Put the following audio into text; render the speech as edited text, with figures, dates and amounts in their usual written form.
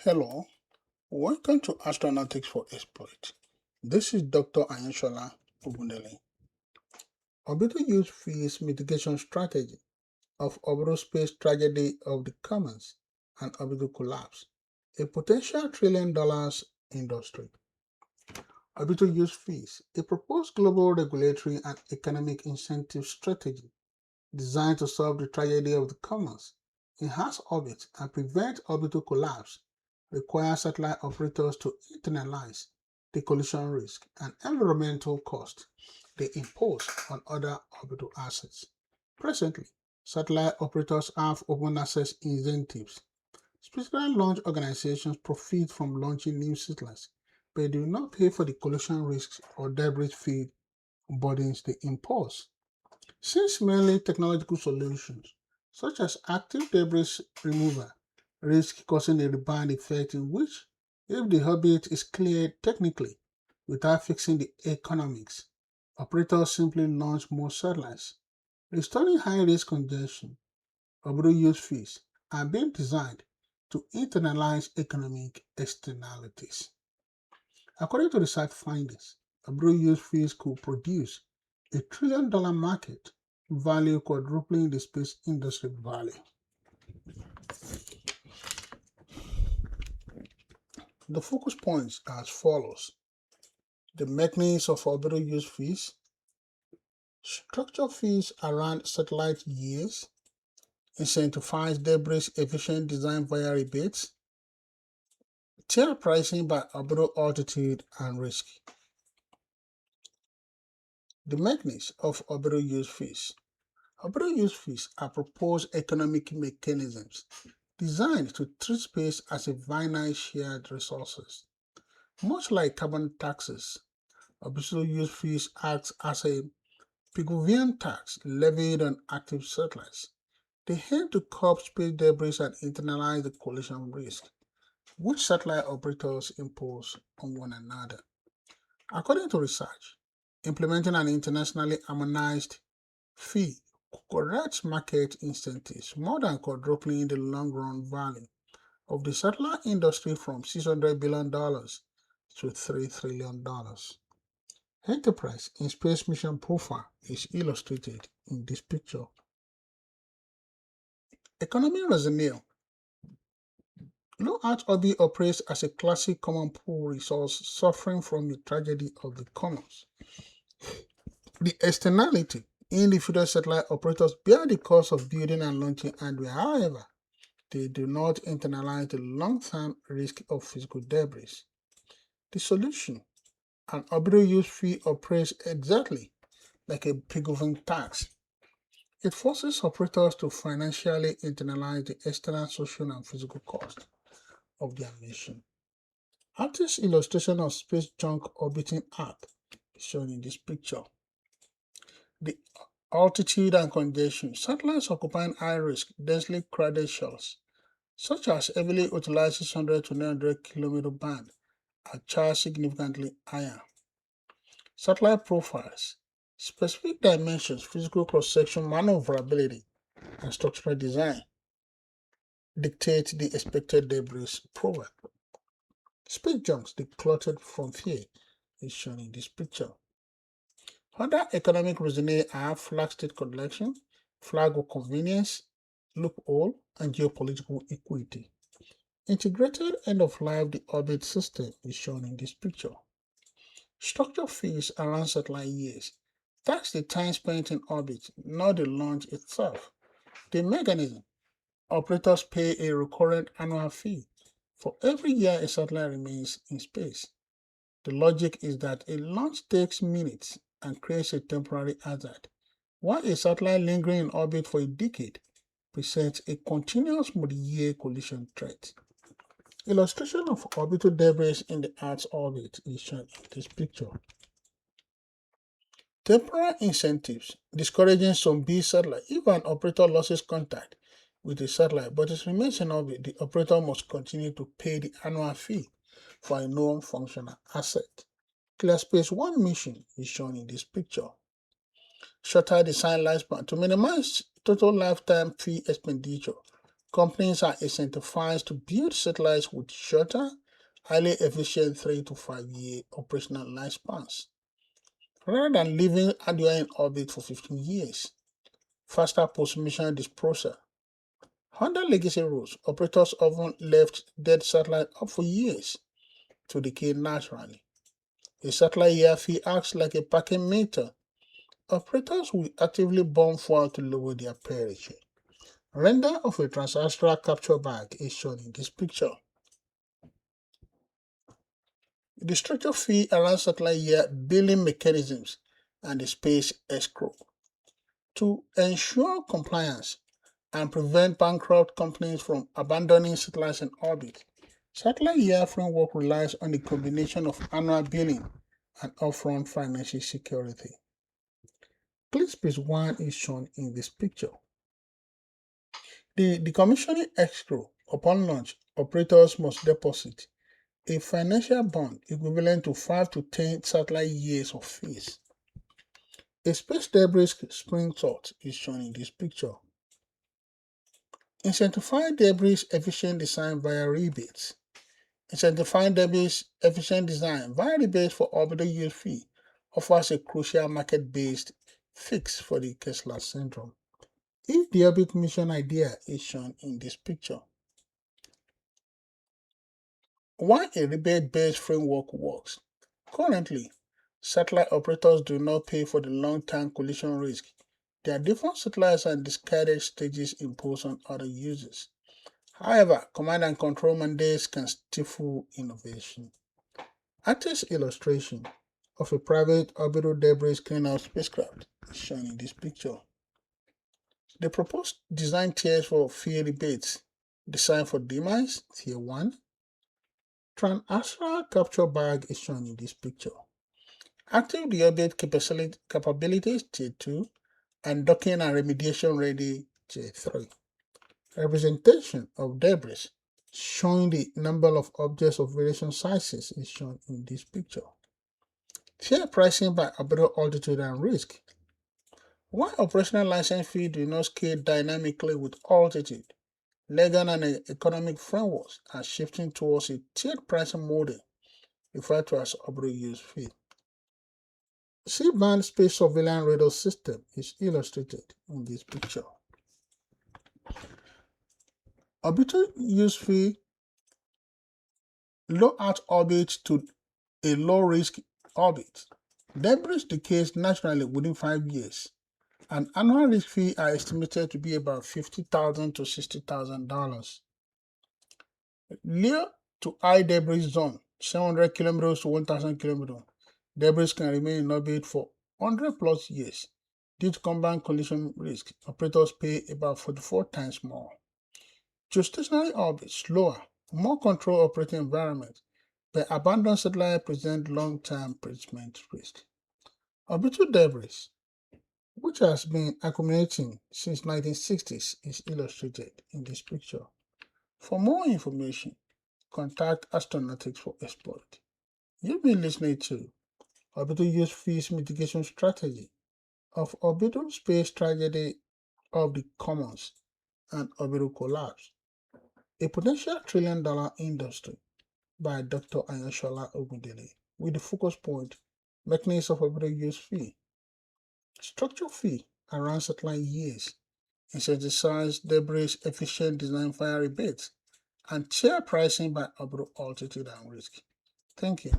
Hello, welcome to Astronautics for Exploit. This is Dr. Ayenshola Ogundele. Orbital-Use Fees Mitigation Strategy of Orbital Space Tragedy of the Commons and Orbital Collapse, a potential $1 trillion industry. Orbital-Use Fees, a proposed global regulatory and economic incentive strategy designed to solve the tragedy of the Commons, enhance orbit, and prevent orbital collapse, requires satellite operators to internalize the collision risk and environmental cost they impose on other orbital assets. Presently, satellite operators have open access incentives. Spacecraft launch organizations profit from launching new satellites, but do not pay for the collision risks or debris field burdens they impose. Since many technological solutions, such as active debris removal, risk causing a rebound effect in which, if the orbit is cleared technically without fixing the economics, operators simply launch more satellites. Restoring high-risk congestion, orbital use fees are being designed to internalize economic externalities. According to research findings, orbital use fees could produce a $1 trillion market value quadrupling the space industry value. The focus points are as follows. The mechanism of orbital use fees, structure fees around satellite years, incentivize debris efficient design via rebates, tier pricing by orbital altitude and risk. The mechanism of orbital use fees. Orbital use fees are proposed economic mechanisms designed to treat space as a finite shared resources. Much like carbon taxes, orbital use fees act as a Pigouvian tax levied on active satellites. They aim to curb space debris and internalize the collision risk, which satellite operators impose on one another. According to research, implementing an internationally harmonized fee corrects market incentives more than quadrupling the long-run value of the satellite industry from $600 billion to $3 trillion. Enterprise in space mission profile is illustrated in this picture. Economic rationale. Low Earth orbit operates as a classic common pool resource suffering from the tragedy of the commons. The externality in the future satellite operators bear the cost of building and launching hardware. However, they do not internalize the long-term risk of physical debris. The solution: an orbital use fee operates exactly like a Pigouvian tax. It forces operators to financially internalize the external social and physical cost of their mission. Artist's illustration of space junk orbiting Earth is shown in this picture. The altitude and congestion. Satellites occupying high-risk, densely crowded shells, such as heavily utilized 600 to 900 km band, are charged significantly higher. Satellite profiles. Specific dimensions, physical cross-section, maneuverability, and structural design dictate the expected debris profile. Space junks decluttered from fear is shown in this picture. Other economic reasons are flag state collection, flag of convenience, loophole, and geopolitical equity. Integrated end-of-life orbit system is shown in this picture. Structure fees around satellite years. Tax the time spent in orbit, not the launch itself. The mechanism: operators pay a recurrent annual fee for every year a satellite remains in space. The logic is that a launch takes minutes and creates a temporary hazard, while a satellite lingering in orbit for a decade presents a continuous multi-year collision threat. Illustration of orbital debris in the Earth's orbit is shown in this picture. Temporary incentives discouraging some B satellite. If an operator loses contact with a satellite but it remains in orbit, the operator must continue to pay the annual fee for a non-functional asset. Clear Space 1 mission is shown in this picture. Shorter design lifespan. To minimize total lifetime fee expenditure, companies are incentivized to build satellites with shorter, highly efficient 3 to 5 year operational lifespans, rather than leaving hardware in orbit for 15 years. Faster post-mission disposal. Under legacy rules, operators often left dead satellites up for years to decay naturally. A satellite year fee acts like a parking meter. Operators will actively burn fuel to lower their perishing. Render of a transastral capture bag is shown in this picture. The structure fee around satellite year billing mechanisms and the space escrow. To ensure compliance and prevent bankrupt companies from abandoning satellites in orbit, satellite year framework relies on the combination of annual billing and upfront financial security. Please page 1 is shown in this picture. The decommissioning escrow. Upon launch, operators must deposit a financial bond equivalent to 5 to 10 satellite years of fees. A space debris screenshot is shown in this picture. Incentivize debris efficient design via rebates. Incentivizing debris efficient design via rebates for orbital use fee offers a crucial market-based fix for the Kessler syndrome. If the orbit mission idea is shown in this picture. Why a rebate-based framework works. Currently, satellite operators do not pay for the long-term collision risk. There are different satellites and discarded stages imposed on other users. However, command and control mandates can stifle innovation. Artist illustration of a private orbital debris cleanup spacecraft is shown in this picture. The proposed design tiers for fee rebates designed for demise, Tier 1. Transastral capture bag is shown in this picture. Active deorbit capabilities, Tier 2, and docking and remediation ready, Tier 3. Representation of debris showing the number of objects of variation sizes is shown in this picture. Fair pricing by orbital altitude and risk. While operational license fee do not scale dynamically with altitude, legal and economic frameworks are shifting towards a tiered pricing model referred to as Orbital-Use Fee. C-band space surveillance radar system is illustrated in this picture. Orbital-Use Fee low Earth orbit to a low-risk orbit. Debris decays naturally within 5 years, and annual risk fee are estimated to be about $50,000 to $60,000. Low to high debris zone, 700 kilometers to 1,000 kilometers. Debris can remain in orbit for 100 plus years. Due to combined collision risk, operators pay about 44 times more. Geostationary orbit, slower, more controlled operating environment, but abandoned satellites present long-term placement risk. Orbital debris, which has been accumulating since 1960s, is illustrated in this picture. For more information, contact Astronautics for Exploit. You've been listening to Orbital Use Fees Mitigation Strategy of Orbital Space Tragedy of the Commons and Orbital Collapse, a potential trillion-dollar industry by Dr. Ayoshola Ogundele, with the focus point, mechanism of orbital use fee, structure fee around satellite years, incentivize debris efficient design via rebates, and tier pricing by orbital altitude and risk. Thank you.